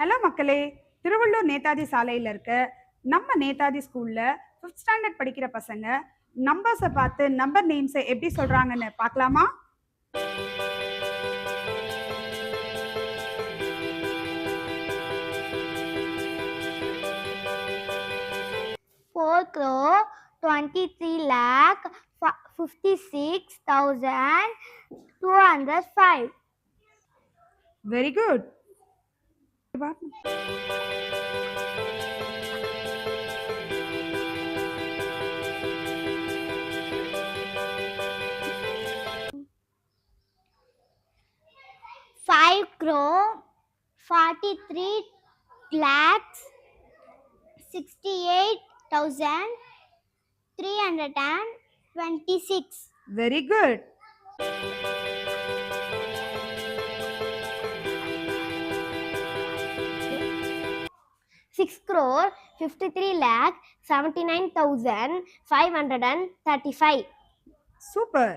Hello மக்களே, திருவள்ளூர் நேதாஜி சாலையில் இருக்க நம்ம நேதாஜி ஸ்கூலில் 5th ஸ்டாண்டர்ட் படிக்கிற பசங்க நம்பர்ஸை பார்த்து நம்பர் நேம்ஸை எப்படி சொல்கிறாங்கன்னு பார்க்கலாமா? Four crore 23 lakh 56,205. Very good. Five crore 43 lakhs 68,326. Very good. 6 crore 53 lakh 79,535. Super.